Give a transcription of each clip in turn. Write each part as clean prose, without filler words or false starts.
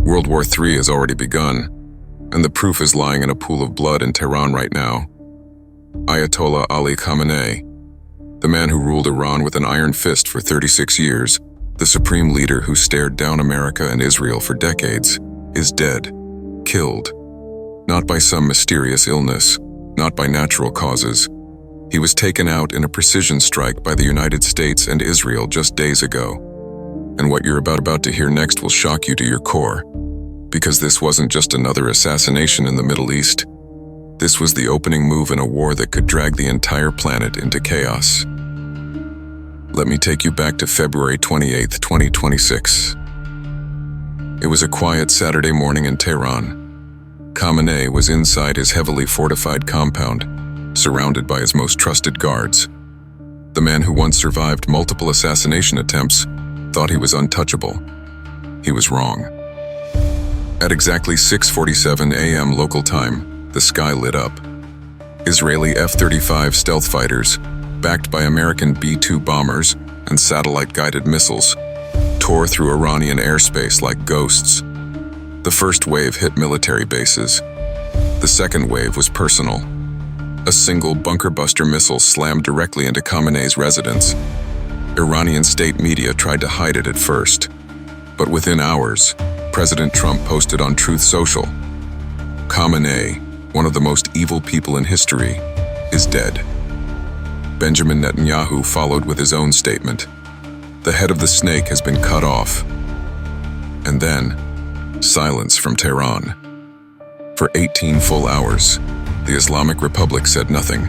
World War III has already begun, and the proof is lying in a pool of blood in Tehran right now. Ayatollah Ali Khamenei, the man who ruled Iran with an iron fist for 36 years, the supreme leader who stared down America and Israel for decades, is dead, killed. Not by some mysterious illness, not by natural causes. He was taken out in a precision strike by the United States and Israel just days ago. And what you're about to hear next will shock you to your core. Because this wasn't just another assassination in the Middle East. This was the opening move in a war that could drag the entire planet into chaos. Let me take you back to February 28, 2026. It was a quiet Saturday morning in Tehran. Khamenei was inside his heavily fortified compound, surrounded by his most trusted guards. The man who once survived multiple assassination attempts thought he was untouchable. He was wrong. At exactly 6:47 a.m. local time, the sky lit up. Israeli F-35 stealth fighters, backed by American B-2 bombers and satellite-guided missiles, tore through Iranian airspace like ghosts. The first wave hit military bases. The second wave was personal. A single bunker-buster missile slammed directly into Khamenei's residence. Iranian state media tried to hide it at first, but within hours, President Trump posted on Truth Social, "Khamenei, one of the most evil people in history, is dead." Benjamin Netanyahu followed with his own statement, "The head of the snake has been cut off." And then, silence from Tehran. For 18 full hours, the Islamic Republic said nothing.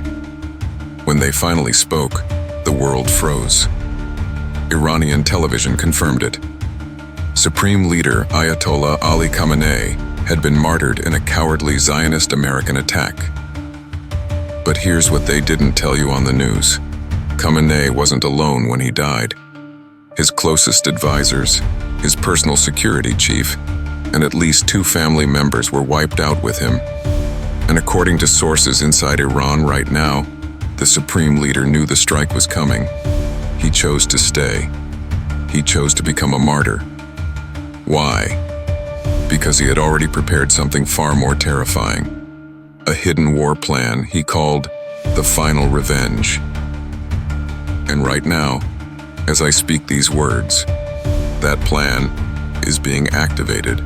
When they finally spoke, the world froze. Iranian television confirmed it. Supreme leader Ayatollah Ali Khamenei had been martyred in a cowardly Zionist American attack. But here's what they didn't tell you on the news. Khamenei wasn't alone when he died. His closest advisors, his personal security chief, and at least 2 family members were wiped out with him. And according to sources inside Iran right now, the supreme leader knew the strike was coming. He chose to stay. He chose to become a martyr. Why? Because he had already prepared something far more terrifying. A hidden war plan he called the final revenge. And right now, as I speak these words, that plan is being activated.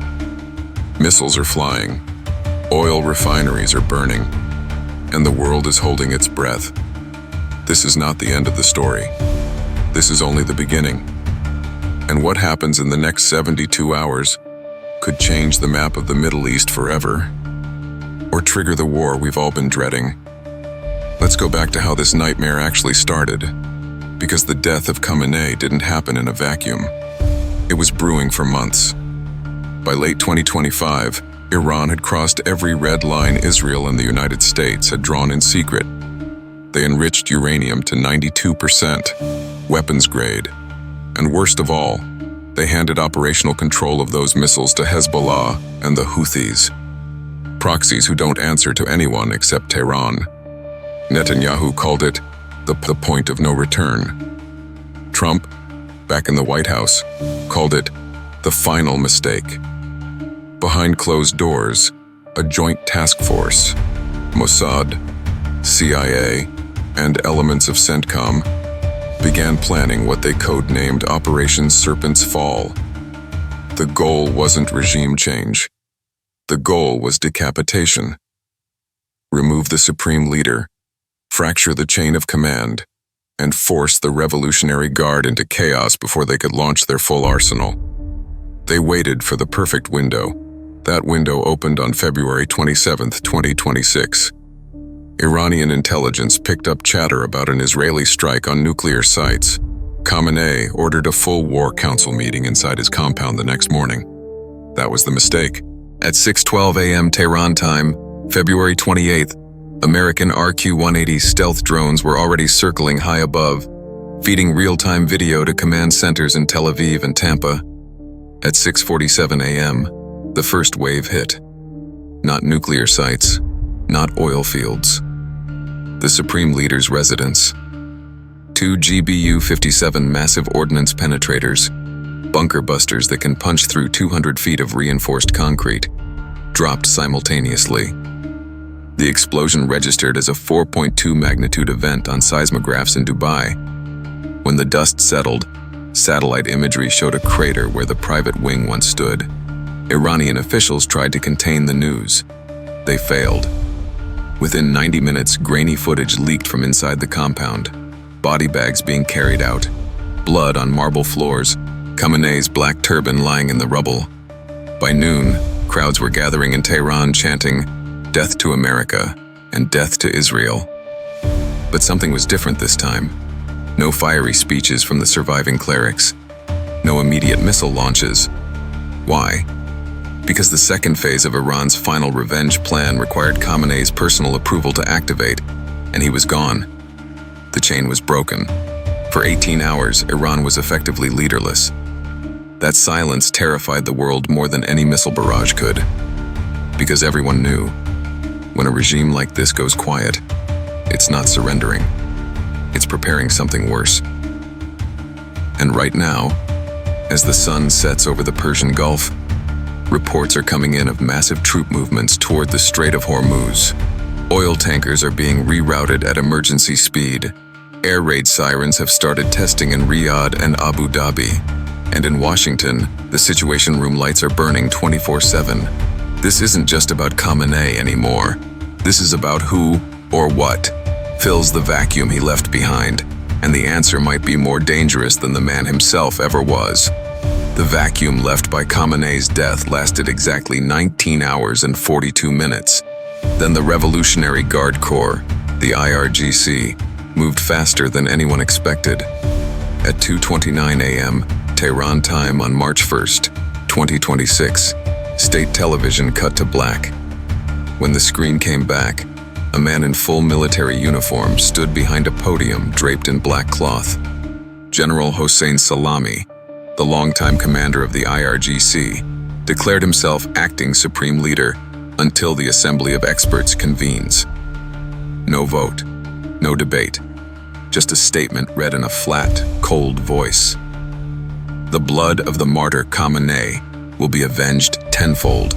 Missiles are flying, oil refineries are burning, and the world is holding its breath. This is not the end of the story. This is only the beginning. And what happens in the next 72 hours could change the map of the Middle East forever, or trigger the war we've all been dreading. Let's go back to how this nightmare actually started, because the death of Khamenei didn't happen in a vacuum. It was brewing for months. By late 2025, Iran had crossed every red line Israel and the United States had drawn in secret. They enriched uranium to 92%, weapons grade, and worst of all, they handed operational control of those missiles to Hezbollah and the Houthis, proxies who don't answer to anyone except Tehran. Netanyahu called it the point of no return. Trump, back in the White House, called it the final mistake. Behind closed doors, a joint task force, Mossad, CIA, and elements of CENTCOM began planning what they codenamed Operation Serpent's Fall. The goal wasn't regime change. The goal was decapitation. Remove the supreme leader, fracture the chain of command, and force the Revolutionary Guard into chaos before they could launch their full arsenal. They waited for the perfect window. That window opened on February 27, 2026. Iranian intelligence picked up chatter about an Israeli strike on nuclear sites. Khamenei ordered a full war council meeting inside his compound the next morning. That was the mistake. At 6:12 a.m. Tehran time, February 28th, American RQ-180 stealth drones were already circling high above, feeding real-time video to command centers in Tel Aviv and Tampa. At 6:47 a.m., the first wave hit. Not nuclear sites, not oil fields. The Supreme Leader's residence. 2 GBU-57 massive ordnance penetrators, bunker busters that can punch through 200 feet of reinforced concrete, dropped simultaneously. The explosion registered as a 4.2 magnitude event on seismographs in Dubai. When the dust settled, satellite imagery showed a crater where the private wing once stood. Iranian officials tried to contain the news. They failed. Within 90 minutes, grainy footage leaked from inside the compound, body bags being carried out, blood on marble floors, Khamenei's black turban lying in the rubble. By noon, crowds were gathering in Tehran chanting, "Death to America" and "Death to Israel." But something was different this time. No fiery speeches from the surviving clerics. No immediate missile launches. Why? Because the second phase of Iran's final revenge plan required Khamenei's personal approval to activate, and he was gone. The chain was broken. For 18 hours, Iran was effectively leaderless. That silence terrified the world more than any missile barrage could. Because everyone knew, when a regime like this goes quiet, it's not surrendering. It's preparing something worse. And right now, as the sun sets over the Persian Gulf, reports are coming in of massive troop movements toward the Strait of Hormuz. Oil tankers are being rerouted at emergency speed. Air raid sirens have started testing in Riyadh and Abu Dhabi. And in Washington, the Situation Room lights are burning 24/7. This isn't just about Khamenei anymore. This is about who, or what, fills the vacuum he left behind, and the answer might be more dangerous than the man himself ever was. The vacuum left by Khamenei's death lasted exactly 19 hours and 42 minutes. Then the Revolutionary Guard Corps, the IRGC, moved faster than anyone expected. At 2:29 a.m., Tehran time on March 1st, 2026, state television cut to black. When the screen came back, a man in full military uniform stood behind a podium draped in black cloth. General Hossein Salami, the longtime commander of the IRGC, declared himself acting supreme leader until the Assembly of Experts convenes. No vote, no debate, just a statement read in a flat, cold voice. The blood of the martyr Khamenei will be avenged tenfold.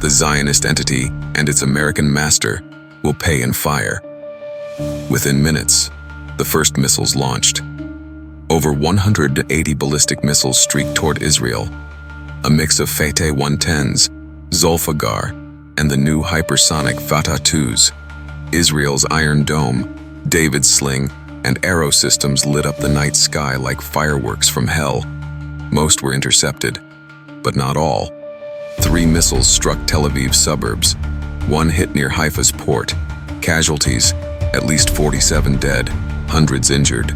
The Zionist entity and its American master will pay in fire. Within minutes, the first missiles launched. Over 180 ballistic missiles streaked toward Israel, a mix of Fateh 110s, Zulfiqar, and the new hypersonic Fatah 2s. Israel's Iron Dome, David's Sling, and arrow systems lit up the night sky like fireworks from hell. Most were intercepted, but not all. 3 missiles struck Tel Aviv's suburbs. 1 hit near Haifa's port. Casualties, at least 47 dead, hundreds injured.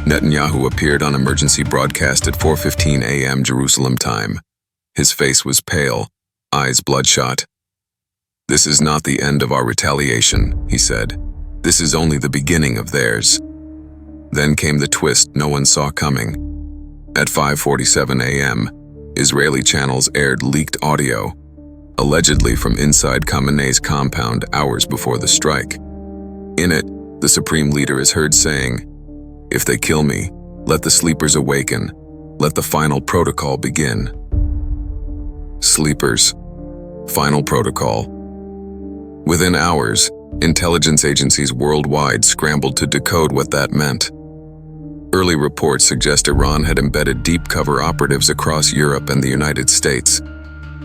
Netanyahu appeared on emergency broadcast at 4:15 a.m. Jerusalem time. His face was pale, eyes bloodshot. "This is not the end of our retaliation," he said. "This is only the beginning of theirs." Then came the twist no one saw coming. At 5:47 a.m., Israeli channels aired leaked audio, allegedly from inside Khamenei's compound hours before the strike. In it, the supreme leader is heard saying, "If they kill me, let the sleepers awaken. Let the final protocol begin." Sleepers. Final protocol. Within hours, intelligence agencies worldwide scrambled to decode what that meant. Early reports suggest Iran had embedded deep cover operatives across Europe and the United States.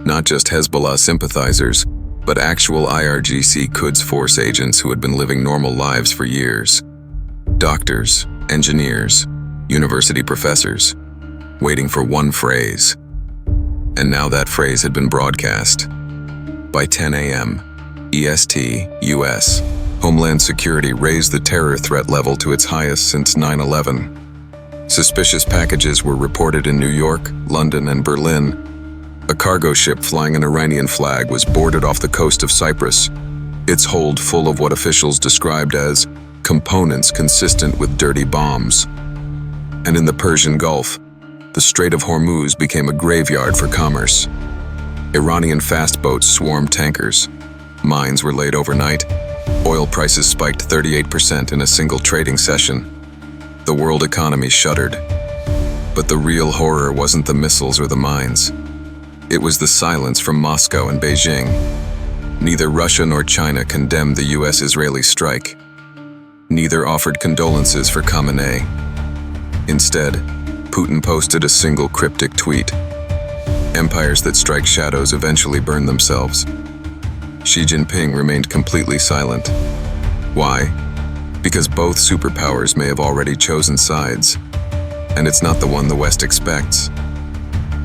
Not just Hezbollah sympathizers, but actual IRGC Quds Force agents who had been living normal lives for years. Doctors, engineers, university professors, waiting for one phrase. And now that phrase had been broadcast. By 10 a.m., EST, U.S., Homeland Security raised the terror threat level to its highest since 9/11. Suspicious packages were reported in New York, London, and Berlin. A cargo ship flying an Iranian flag was boarded off the coast of Cyprus, its hold full of what officials described as components consistent with dirty bombs. And in the Persian Gulf, the Strait of Hormuz became a graveyard for commerce. Iranian fast boats swarmed tankers. Mines were laid overnight. Oil prices spiked 38% in a single trading session. The world economy shuddered. But the real horror wasn't the missiles or the mines. It was the silence from Moscow and Beijing. Neither Russia nor China condemned the U.S. Israeli strike. Neither offered condolences for Khamenei. Instead, Putin posted a single cryptic tweet. Empires that strike shadows eventually burn themselves. Xi Jinping remained completely silent. Why? Because both superpowers may have already chosen sides, and it's not the one the West expects.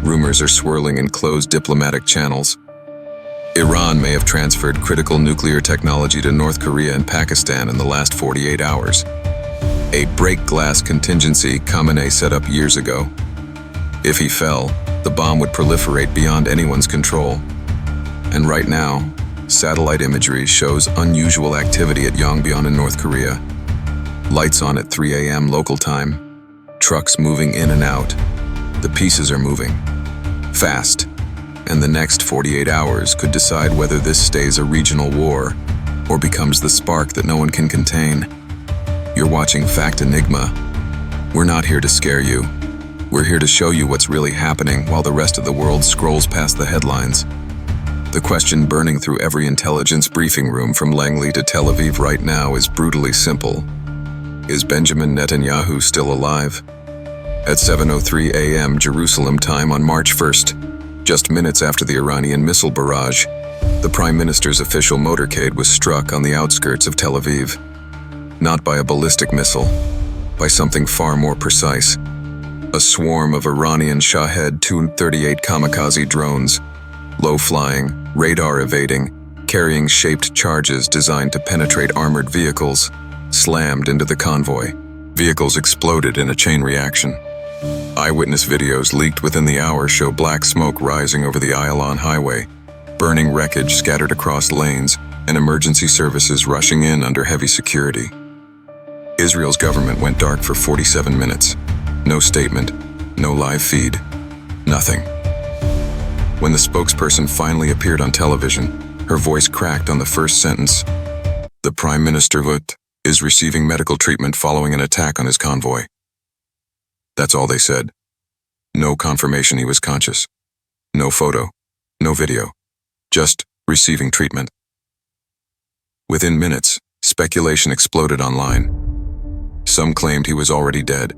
Rumors are swirling in closed diplomatic channels. Iran may have transferred critical nuclear technology to North Korea and Pakistan in the last 48 hours. A break-glass contingency Khamenei set up years ago. If he fell, the bomb would proliferate beyond anyone's control. And right now, satellite imagery shows unusual activity at Yongbyon in North Korea. Lights on at 3 a.m. local time. Trucks moving in and out. The pieces are moving. Fast. And the next 48 hours could decide whether this stays a regional war or becomes the spark that no one can contain. You're watching Fact Enigma. We're not here to scare you. We're here to show you what's really happening while the rest of the world scrolls past the headlines. The question burning through every intelligence briefing room from Langley to Tel Aviv right now is brutally simple. Is Benjamin Netanyahu still alive? At 7:03 a.m. Jerusalem time on March 1st, just minutes after the Iranian missile barrage, the Prime Minister's official motorcade was struck on the outskirts of Tel Aviv. Not by a ballistic missile, by something far more precise. A swarm of Iranian Shahed 238 kamikaze drones, low-flying, radar-evading, carrying shaped charges designed to penetrate armored vehicles, slammed into the convoy. Vehicles exploded in a chain reaction. Eyewitness videos leaked within the hour show black smoke rising over the Ayalon highway, burning wreckage scattered across lanes, and emergency services rushing in under heavy security. Israel's government went dark for 47 minutes. No statement, no live feed, nothing. When the spokesperson finally appeared on television, her voice cracked on the first sentence. The Prime Minister is receiving medical treatment following an attack on his convoy. That's all they said. No confirmation he was conscious. No photo. No video. Just receiving treatment. Within minutes, speculation exploded online. Some claimed he was already dead,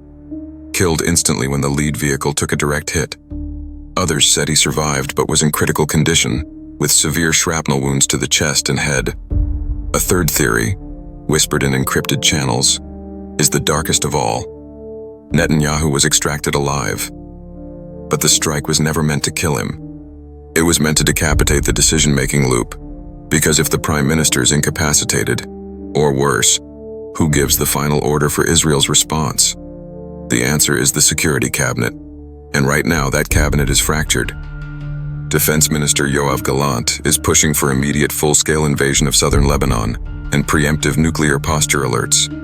killed instantly when the lead vehicle took a direct hit. Others said he survived but was in critical condition, with severe shrapnel wounds to the chest and head. A third theory, whispered in encrypted channels, is the darkest of all. Netanyahu was extracted alive, but the strike was never meant to kill him. It was meant to decapitate the decision-making loop, because if the Prime Minister is incapacitated, or worse, who gives the final order for Israel's response? The answer is the Security Cabinet, and right now that cabinet is fractured. Defense Minister Yoav Gallant is pushing for immediate full-scale invasion of southern Lebanon and preemptive nuclear posture alerts.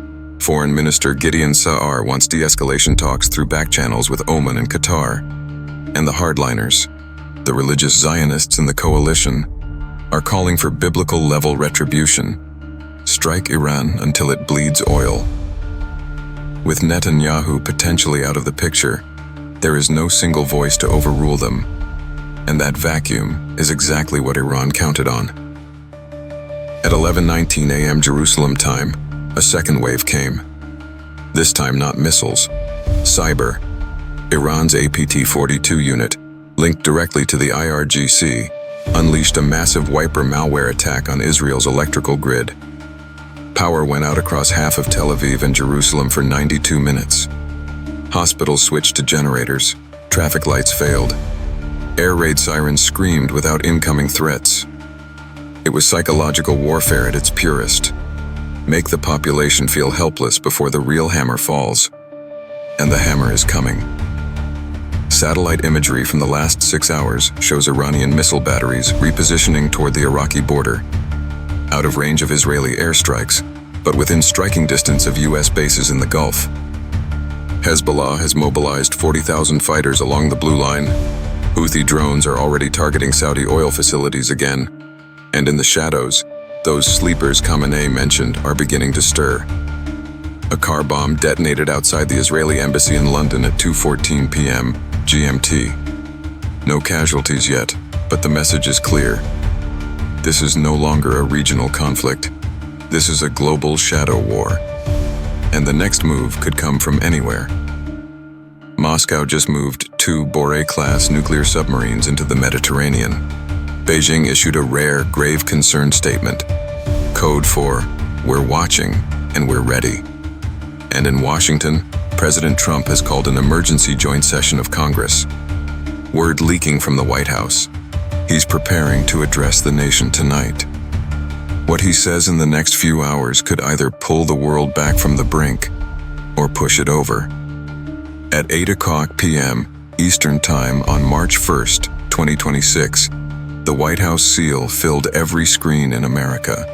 Foreign Minister Gideon Sa'ar wants de-escalation talks through back channels with Oman and Qatar. And the hardliners, the religious Zionists in the coalition, are calling for biblical-level retribution. Strike Iran until it bleeds oil. With Netanyahu potentially out of the picture, there is no single voice to overrule them. And that vacuum is exactly what Iran counted on. At 11:19 a.m. Jerusalem time, a second wave came. This time not missiles, cyber. Iran's APT-42 unit, linked directly to the IRGC, unleashed a massive wiper malware attack on Israel's electrical grid. Power went out across half of Tel Aviv and Jerusalem for 92 minutes. Hospitals switched to generators, traffic lights failed. Air raid sirens screamed without incoming threats. It was psychological warfare at its purest. Make the population feel helpless before the real hammer falls. And the hammer is coming. Satellite imagery from the last 6 hours shows Iranian missile batteries repositioning toward the Iraqi border, out of range of Israeli airstrikes, but within striking distance of U.S. bases in the Gulf. Hezbollah has mobilized 40,000 fighters along the Blue Line. Houthi drones are already targeting Saudi oil facilities again. And in the shadows, those sleepers Khamenei mentioned are beginning to stir. A car bomb detonated outside the Israeli embassy in London at 2:14 p.m. GMT. No casualties yet, but the message is clear. This is no longer a regional conflict. This is a global shadow war. And the next move could come from anywhere. Moscow just moved 2 Boré-class nuclear submarines into the Mediterranean. Beijing issued a rare, grave concern statement. Code for, "We're watching and we're ready." And in Washington, President Trump has called an emergency joint session of Congress. Word leaking from the White House. He's preparing to address the nation tonight. What he says in the next few hours could either pull the world back from the brink or push it over. At 8 p.m. Eastern Time on March 1st, 2026, the White House seal filled every screen in America.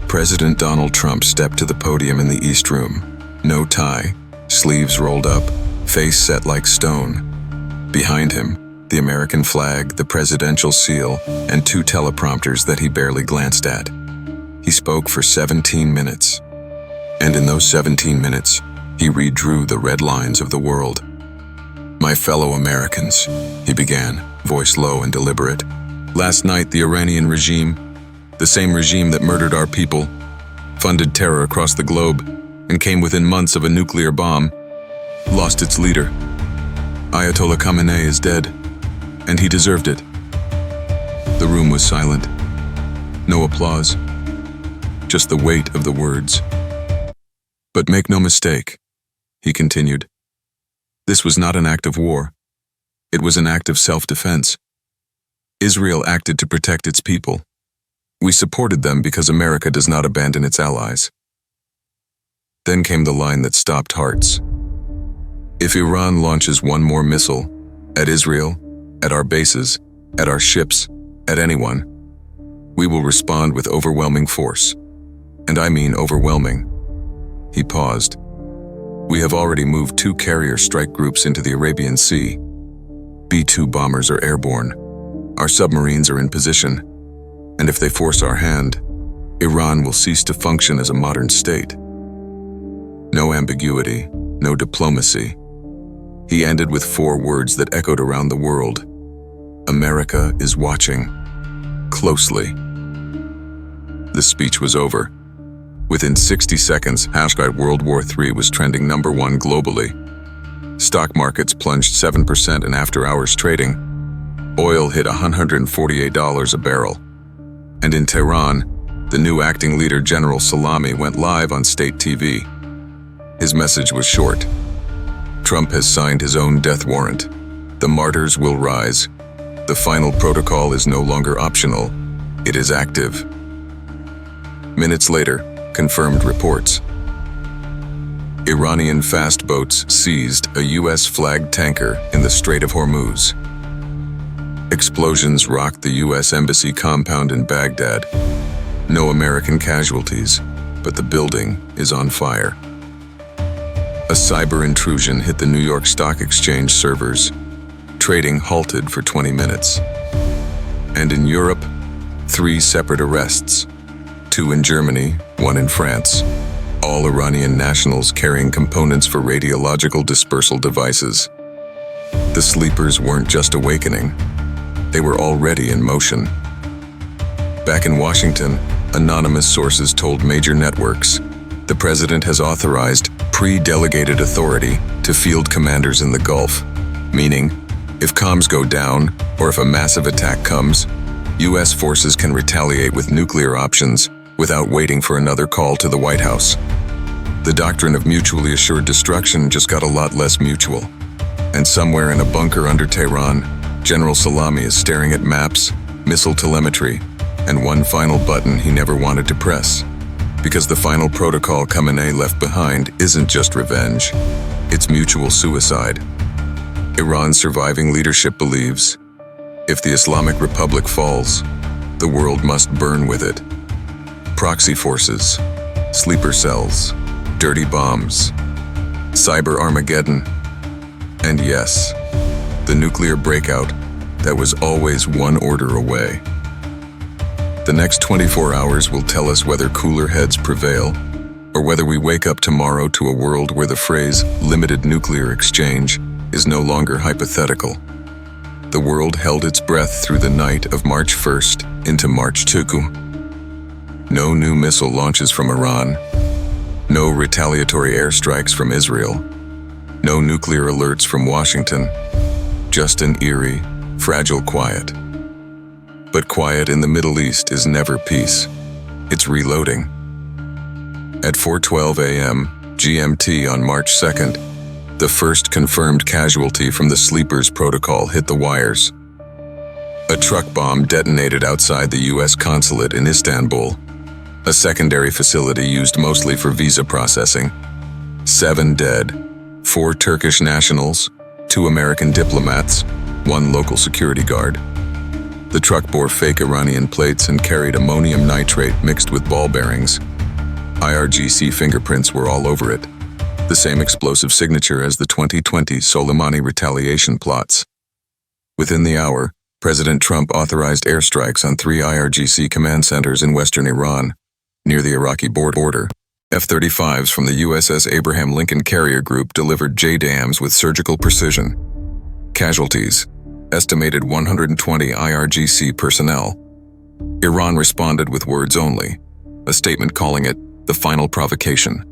President Donald Trump stepped to the podium in the East Room. No tie, sleeves rolled up, face set like stone. Behind him, the American flag, the presidential seal, and 2 teleprompters that he barely glanced at. He spoke for 17 minutes. And in those 17 minutes, he redrew the red lines of the world. "My fellow Americans," he began, voice low and deliberate. "Last night, the Iranian regime, the same regime that murdered our people, funded terror across the globe, and came within months of a nuclear bomb, lost its leader. Ayatollah Khamenei is dead, and he deserved it." The room was silent. No applause. Just the weight of the words. "But make no mistake," he continued. "This was not an act of war. It was an act of self-defense. Israel acted to protect its people. We supported them because America does not abandon its allies." Then came the line that stopped hearts. "If Iran launches one more missile at Israel, at our bases, at our ships, at anyone, we will respond with overwhelming force. And I mean overwhelming." He paused. "We have already moved 2 carrier strike groups into the Arabian Sea. B-2 bombers are airborne. Our submarines are in position. And if they force our hand, Iran will cease to function as a modern state." No ambiguity, no diplomacy. He ended with 4 words that echoed around the world. "America is watching. Closely." The speech was over. Within 60 seconds, #World War III was trending #1 globally. Stock markets plunged 7% in after-hours trading. Oil hit $148 a barrel. And in Tehran, the new acting leader, General Salami, went live on state TV. His message was short. Trump has signed his own death warrant. The martyrs will rise. The final protocol is no longer optional. It is active. Minutes later, confirmed reports. Iranian fast boats seized a U.S. flagged tanker in the Strait of Hormuz. Explosions rocked the U.S. Embassy compound in Baghdad. No American casualties, but the building is on fire. A cyber intrusion hit the New York Stock Exchange servers. Trading halted for 20 minutes. And in Europe, 3 separate arrests. 2 in Germany, 1 in France. All Iranian nationals carrying components for radiological dispersal devices. The sleepers weren't just awakening. They were already in motion. Back in Washington, anonymous sources told major networks, the president has authorized pre-delegated authority to field commanders in the Gulf, meaning, if comms go down, or if a massive attack comes, U.S. forces can retaliate with nuclear options without waiting for another call to the White House. The doctrine of mutually assured destruction just got a lot less mutual. And somewhere in a bunker under Tehran, General Salami is staring at maps, missile telemetry, and one final button he never wanted to press. Because the final protocol Khamenei left behind isn't just revenge, it's mutual suicide. Iran's surviving leadership believes, if the Islamic Republic falls, the world must burn with it. Proxy forces, sleeper cells, dirty bombs, cyber Armageddon, and yes, the nuclear breakout that was always one order away. The next 24 hours will tell us whether cooler heads prevail or whether we wake up tomorrow to a world where the phrase limited nuclear exchange is no longer hypothetical. The world held its breath through the night of March 1st into March 2nd. No new missile launches from Iran, no retaliatory airstrikes from Israel, no nuclear alerts from Washington, just an eerie, fragile quiet. But quiet in the Middle East is never peace. It's reloading. At 4:12 a.m. GMT on March 2nd, the first confirmed casualty from the Sleepers Protocol hit the wires. A truck bomb detonated outside the U.S. consulate in Istanbul, a secondary facility used mostly for visa processing. 7 dead, 4 Turkish nationals, 2 American diplomats, 1 local security guard. The truck bore fake Iranian plates and carried ammonium nitrate mixed with ball bearings. IRGC fingerprints were all over it, the same explosive signature as the 2020 Soleimani retaliation plots. Within the hour, President Trump authorized airstrikes on 3 IRGC command centers in western Iran, near the Iraqi border. F-35s from the USS Abraham Lincoln Carrier Group delivered JDAMs with surgical precision. Casualties: estimated 120 IRGC personnel. Iran responded with words only, a statement calling it the final provocation.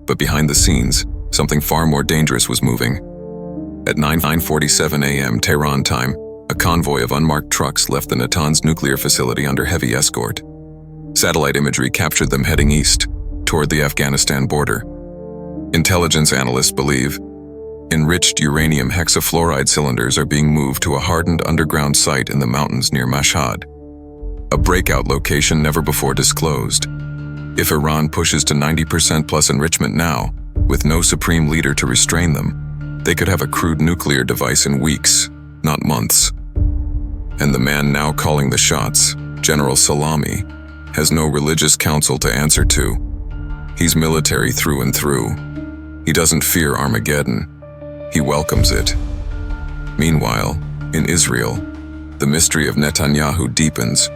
But behind the scenes, something far more dangerous was moving. At 9:47 a.m. Tehran time, a convoy of unmarked trucks left the Natanz nuclear facility under heavy escort. Satellite imagery captured them heading east, toward the Afghanistan border. Intelligence analysts believe enriched uranium hexafluoride cylinders are being moved to a hardened underground site in the mountains near Mashhad, a breakout location never before disclosed. If Iran pushes to 90% plus enrichment now, with no supreme leader to restrain them, they could have a crude nuclear device in weeks, not months. And the man now calling the shots, General Salami, has no religious council to answer to. He's military through and through. He doesn't fear Armageddon. He welcomes it. Meanwhile, in Israel, the mystery of Netanyahu deepens.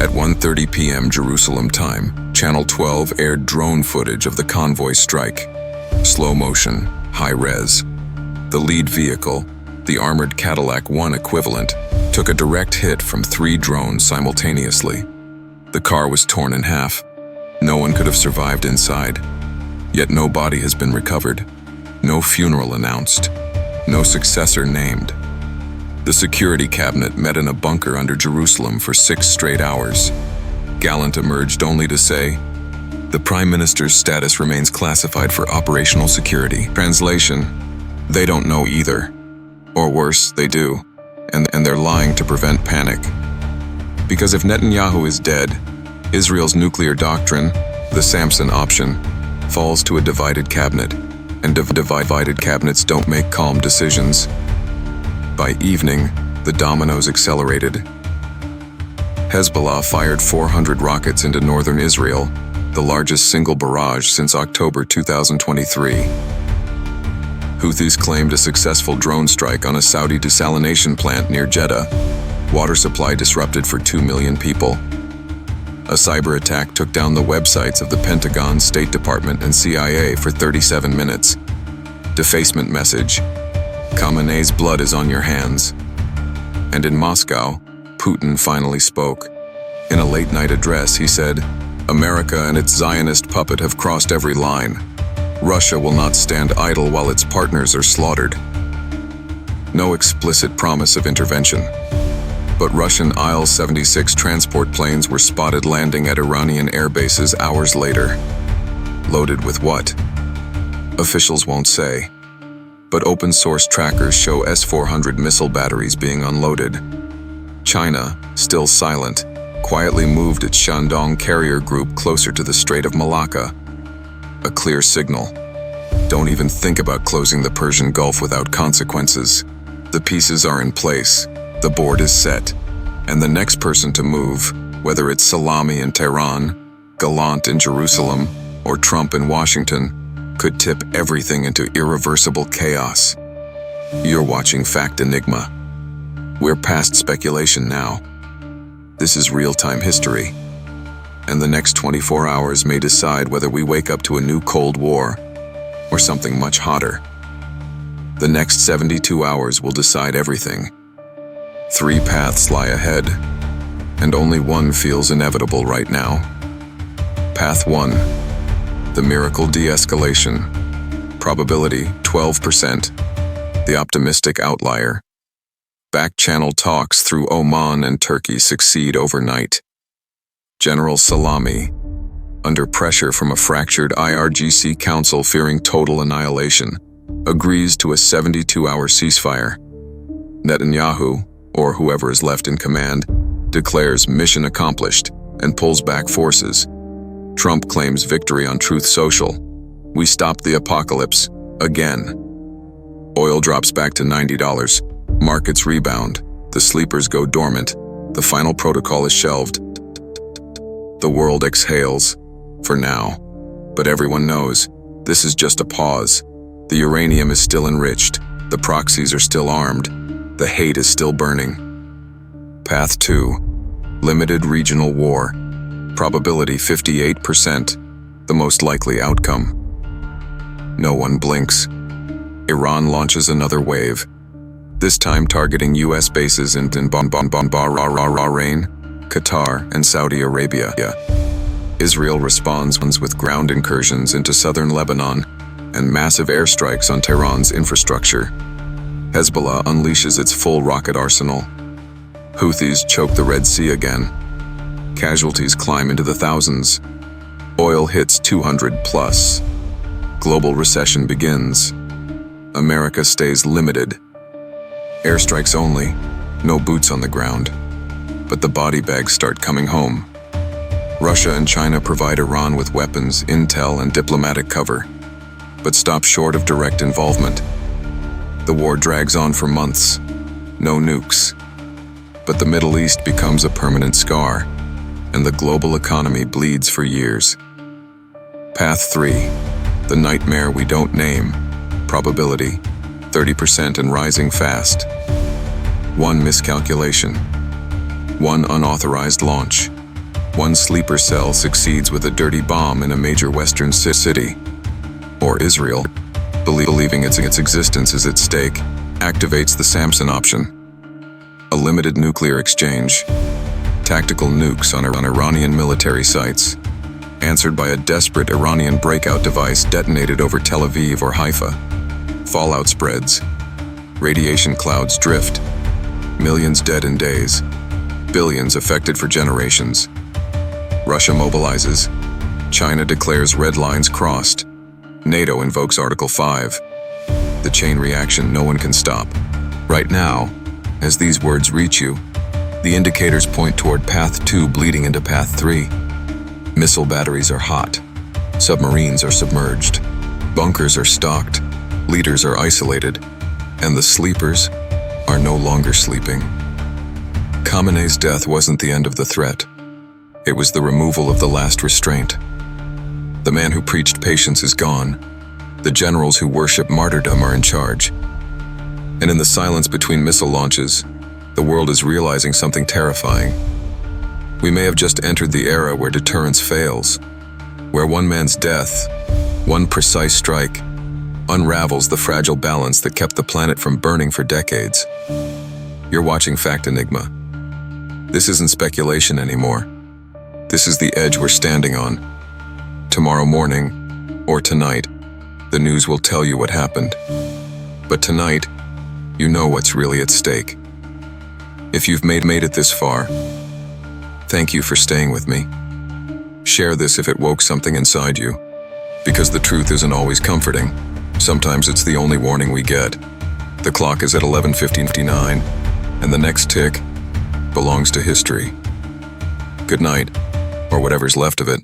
At 1:30 p.m. Jerusalem time, Channel 12 aired drone footage of the convoy strike. Slow motion, high res. The lead vehicle, the armored Cadillac 1 equivalent, took a direct hit from 3 drones simultaneously. The car was torn in half. No one could have survived inside. Yet no body has been recovered. No funeral announced. No successor named. The security cabinet met in a bunker under Jerusalem for 6 straight hours. Gallant emerged only to say, "The Prime Minister's status remains classified for operational security." Translation: they don't know either. Or worse, they do, and they're lying to prevent panic. Because if Netanyahu is dead, Israel's nuclear doctrine, the Samson option, falls to a divided cabinet, and divided cabinets don't make calm decisions. By evening, the dominoes accelerated. Hezbollah fired 400 rockets into northern Israel, the largest single barrage since October 2023. Houthis claimed a successful drone strike on a Saudi desalination plant near Jeddah. Water supply disrupted for 2 million people. A cyber attack took down the websites of the Pentagon, State Department, and CIA for 37 minutes. Defacement message: Khamenei's blood is on your hands. And in Moscow, Putin finally spoke. In a late-night address, he said, "America and its Zionist puppet have crossed every line. Russia will not stand idle while its partners are slaughtered." No explicit promise of intervention. But Russian Il-76 transport planes were spotted landing at Iranian air bases hours later. Loaded with what? Officials won't say. But open-source trackers show S-400 missile batteries being unloaded. China, still silent, quietly moved its Shandong carrier group closer to the Strait of Malacca. A clear signal. Don't even think about closing the Persian Gulf without consequences. The pieces are in place. The board is set, and the next person to move, whether it's Salami in Tehran, Gallant in Jerusalem, or Trump in Washington, could tip everything into irreversible chaos. You're watching Fact Enigma. We're past speculation now. This is real-time history. And the next 24 hours may decide whether we wake up to a new Cold War or something much hotter. The next 72 hours will decide everything. 3 paths lie ahead, and only one feels inevitable right now. Path 1. The miracle de-escalation. Probability 12%. The optimistic outlier. Back-channel talks through Oman and Turkey succeed overnight. General Salami, under pressure from a fractured IRGC council fearing total annihilation, agrees to a 72-hour ceasefire. Netanyahu, or whoever is left in command, declares mission accomplished and pulls back forces. Trump claims victory on Truth Social. We stopped the apocalypse, again. Oil drops back to $90. Markets rebound. The sleepers go dormant. The final protocol is shelved. The world exhales, for now. But everyone knows, this is just a pause. The uranium is still enriched. The proxies are still armed. The hate is still burning. Path 2. Limited regional war. Probability 58%. The most likely outcome. No one blinks. Iran launches another wave. This time targeting U.S. bases in Bahrain, Qatar, and Saudi Arabia. Israel responds with ground incursions into southern Lebanon and massive airstrikes on Tehran's infrastructure. Hezbollah unleashes its full rocket arsenal. Houthis choke the Red Sea again. Casualties climb into the thousands. Oil hits 200 plus. Global recession begins. America stays limited. Airstrikes only, no boots on the ground. But the body bags start coming home. Russia and China provide Iran with weapons, intel, and diplomatic cover, but stop short of direct involvement. The war drags on for months. No nukes. But the Middle East becomes a permanent scar, and the global economy bleeds for years. Path 3. The nightmare we don't name. Probability 30% and rising fast. 1 miscalculation. 1 unauthorized launch. 1 sleeper cell succeeds with a dirty bomb in a major western city. Or Israel, believing its existence is at stake, activates the Samson option. A limited nuclear exchange. Tactical nukes on Iranian military sites. Answered by a desperate Iranian breakout device detonated over Tel Aviv or Haifa. Fallout spreads. Radiation clouds drift. Millions dead in days. Billions affected for generations. Russia mobilizes. China declares red lines crossed. NATO invokes Article 5. The chain reaction no one can stop. Right now, as these words reach you, the indicators point toward Path 2 bleeding into Path 3. Missile batteries are hot. Submarines are submerged. Bunkers are stocked. Leaders are isolated. And the sleepers are no longer sleeping. Khamenei's death wasn't the end of the threat. It was the removal of the last restraint. The man who preached patience is gone. The generals who worship martyrdom are in charge. And in the silence between missile launches, the world is realizing something terrifying. We may have just entered the era where deterrence fails, where one man's death, one precise strike, unravels the fragile balance that kept the planet from burning for decades. You're watching Fact Enigma. This isn't speculation anymore. This is the edge we're standing on. Tomorrow morning, or tonight, the news will tell you what happened. But tonight, you know what's really at stake. If you've made it this far, thank you for staying with me. Share this if it woke something inside you, because the truth isn't always comforting. Sometimes it's the only warning we get. The clock is at 11:59, and the next tick belongs to history. Good night, or whatever's left of it.